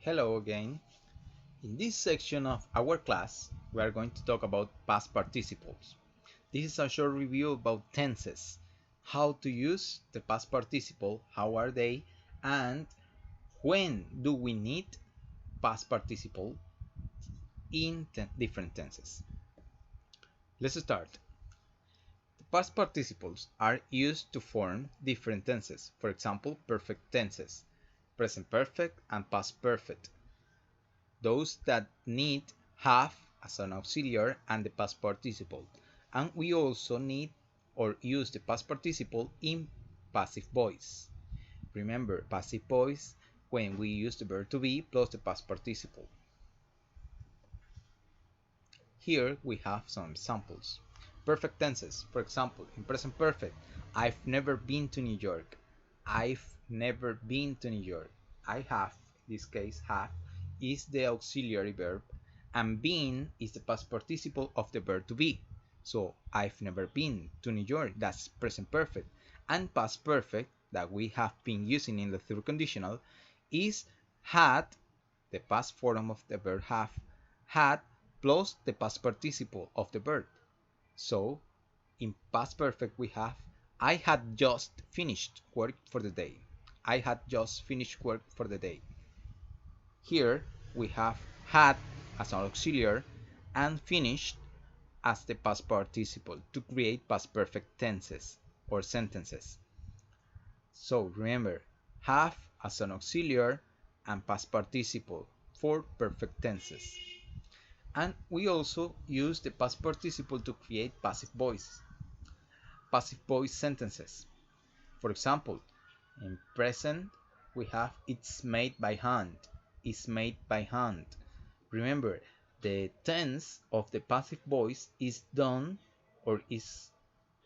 Hello again. In this section of our class, we are going to talk about past participles. This is a short review about tenses, how to use the past participle, how are they, and when do we need past participle in different tenses. Let's start. The past participles are used to form different tenses, for example, perfect tenses, present perfect and past perfect. Those that need have as an auxiliary and the past participle. And we also need or use the past participle in passive voice. Remember, passive voice when we use the verb to be plus the past participle. Here we have some examples. Perfect tenses. For example, in present perfect, I've never been to New York. I've never been to New York. I have, in this case, have is the auxiliary verb, and been is the past participle of the verb to be. So I've never been to New York. That's present perfect. And past perfect that we have been using in the third conditional is had, the past form of the verb have, had plus the past participle of the verb. So in past perfect we have I had just finished work for the day. I had just finished work for the day. Here we have had as an auxiliary and finished as the past participle to create past perfect tenses or sentences. So remember, have as an auxiliary and past participle for perfect tenses. And we also use the past participle to create passive voice sentences. For example, in present we have it's made by hand, is made by hand. Remember, the tense of the passive voice is done or is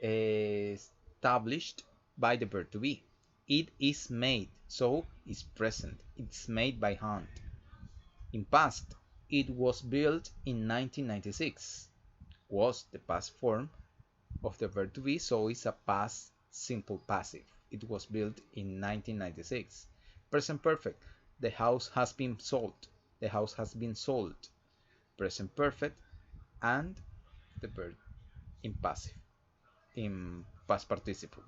established by the verb to be. It is made, so it's present. It's made by hand. In past, it was built in 1996. Was the past form of the verb to be, so it's a past simple passive. It was built in 1996. Present perfect. The house has been sold. The house has been sold. Present perfect and the verb in passive, in past participle.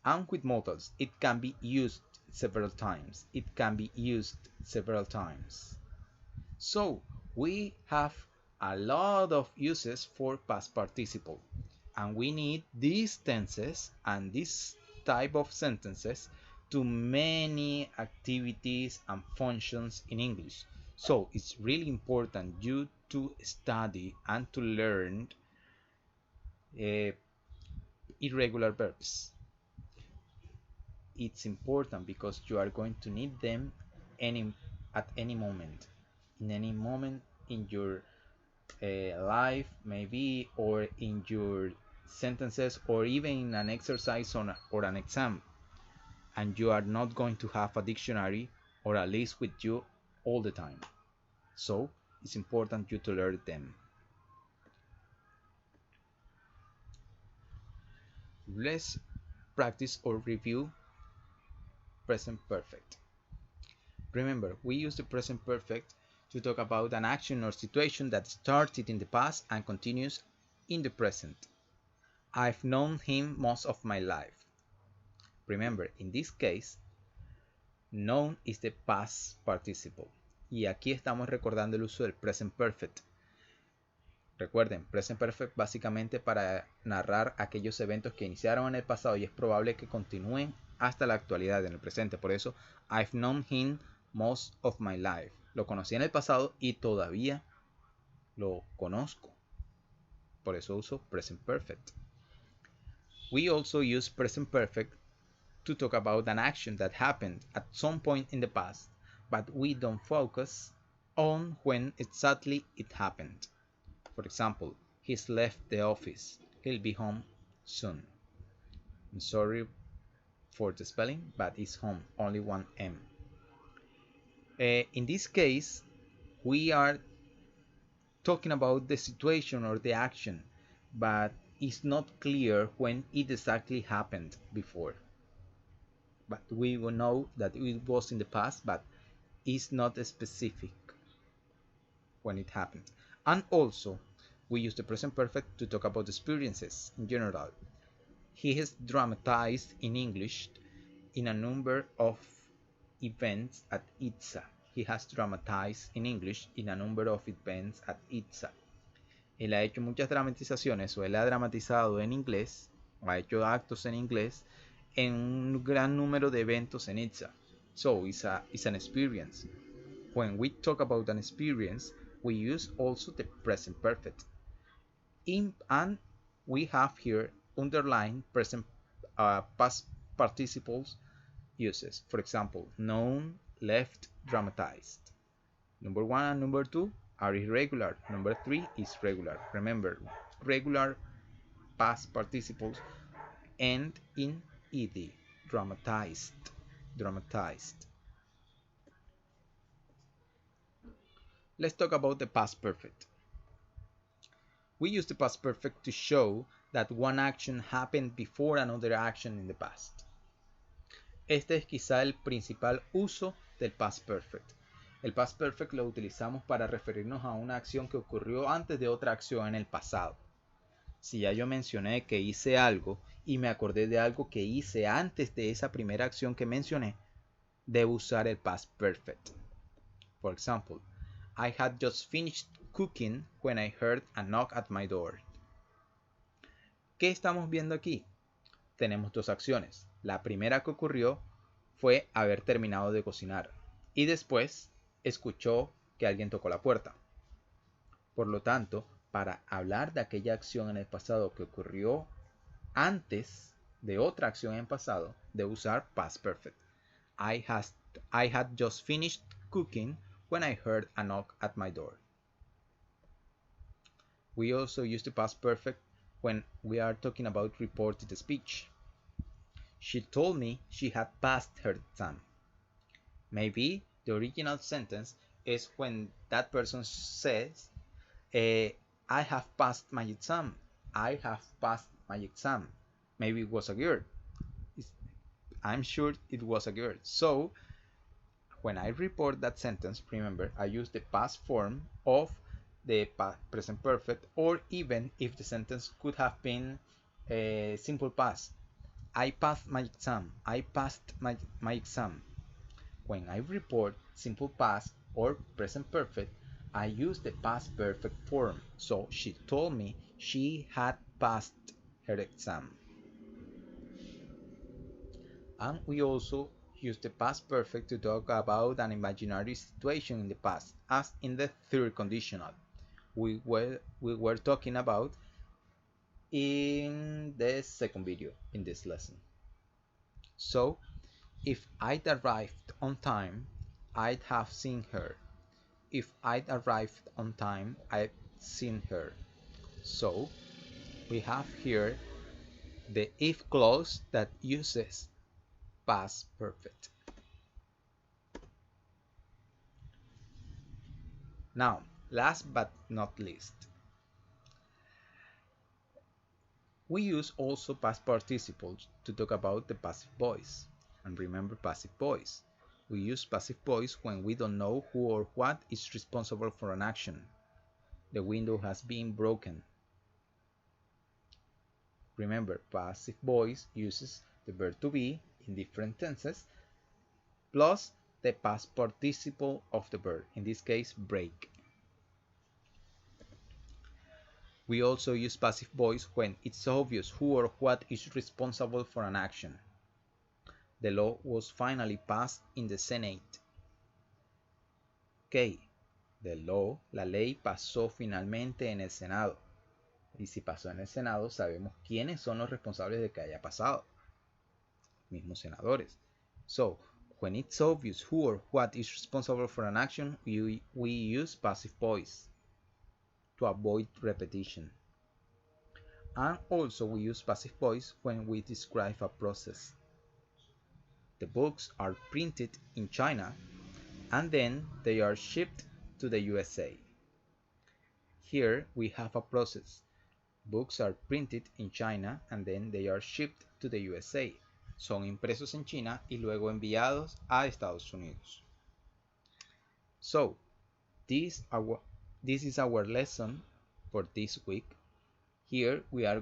And with modals, it can be used several times. It can be used several times. So we have a lot of uses for past participle, and we need these tenses and this type of sentences to many activities and functions in English. So it's really important you to study and to learn irregular verbs. It's important because you are going to need them at any moment, in any moment in your life maybe, or in your sentences, or even in an exercise or an exam, and you are not going to have a dictionary or a list with you all the time. So it's important you to learn them. Let's practice or review present perfect. Remember, we use the present perfect to talk about an action or situation that started in the past and continues in the present. I've known him most of my life. Remember, in this case, known is the past participle. Y aquí estamos recordando el uso del present perfect. Recuerden, present perfect básicamente para narrar aquellos eventos que iniciaron en el pasado y es probable que continúen hasta la actualidad en el presente. Por eso, I've known him most of my life. Lo conocí en el pasado y todavía lo conozco. Por eso uso present perfect. We also use present perfect to talk about an action that happened at some point in the past, but we don't focus on when exactly it happened. For example, he's left the office. He'll be home soon. I'm sorry for the spelling, but it's home, only one M. In this case, we are talking about the situation or the action, but it's not clear when it exactly happened before. But we will know that it was in the past, but is not specific when it happened. And also, we use the present perfect to talk about experiences in general. He has dramatized in English in a number of events at ITSA. He has dramatized in English in a number of events at ITSA. Él ha hecho muchas dramatizaciones o él ha dramatizado en inglés o ha hecho actos en inglés en un gran número de eventos en ITSA. So it's an experience. When we talk about an experience, we use also the present perfect. And we have here underlined present past participles uses. For example, known, left, dramatized. Number 1 and number 2 are irregular. Number 3 is regular. Remember, regular past participles end in ed. Dramatized. Dramatized. Let's talk about the past perfect. We use the past perfect to show that one action happened before another action in the past. Este es quizá el principal uso del past perfect. El past perfect lo utilizamos para referirnos a una acción que ocurrió antes de otra acción en el pasado. Si ya yo mencioné que hice algo y me acordé de algo que hice antes de esa primera acción que mencioné, debo usar el past perfect. For example, I had just finished cooking when I heard a knock at my door. ¿Qué estamos viendo aquí? Tenemos dos acciones. La primera que ocurrió fue haber terminado de cocinar y después escuchó que alguien tocó la puerta. Por lo tanto, para hablar de aquella acción en el pasado que ocurrió antes de otra acción en pasado, debo usar past perfect. I had just finished cooking when I heard a knock at my door. We also use the past perfect when we are talking about reported speech. She told me she had passed her exam. Maybe the original sentence is when that person says, I have passed my exam. I have passed my exam. Maybe it was a girl. I'm sure it was a girl. So when I report that sentence, remember, I use the past form of the present perfect, or even if the sentence could have been a simple past. I passed my exam. I passed my exam. When I report simple past or present perfect, I use the past perfect form. So she told me she had passed her exam. And we also use the past perfect to talk about an imaginary situation in the past, as in the third conditional we were talking about in the second video in this lesson. So, if I'd arrived on time, I'd have seen her. If I'd arrived on time, I'd seen her. So, we have here the if clause that uses past perfect. Now, last but not least, we use also past participles to talk about the passive voice. And remember passive voice. We use passive voice when we don't know who or what is responsible for an action. The window has been broken. Remember, passive voice uses the verb to be in different tenses plus the past participle of the verb, in this case, break. We also use passive voice when it's obvious who or what is responsible for an action. The law was finally passed in the Senate. Ok, la ley pasó finalmente en el Senado. Y si pasó en el Senado, sabemos quiénes son los responsables de que haya pasado. Mismos senadores. So, when it's obvious who or what is responsible for an action, we use passive voice to avoid repetition. And also we use passive voice when we describe a process. The books are printed in China and then they are shipped to the USA. Here we have a process. Books are printed in China and then they are shipped to the USA. Son impresos en China y luego enviados a Estados Unidos. So this is our lesson for this week. Here we were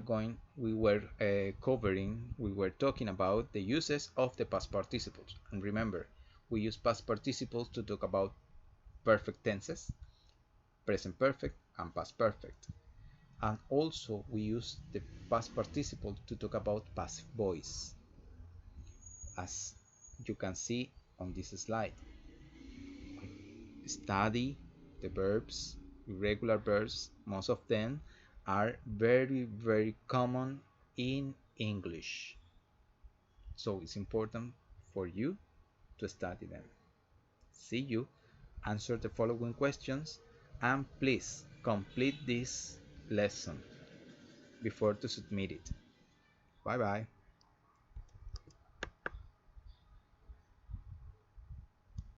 talking about the uses of the past participles. And remember, we use past participles to talk about perfect tenses, present perfect, and past perfect. And also we use the past participle to talk about passive voice, as you can see on this slide. Study the verbs, irregular verbs, most of them are very common in English. So it's important for you to study them. See you, answer the following questions, and please complete this lesson before to submit it. Bye bye.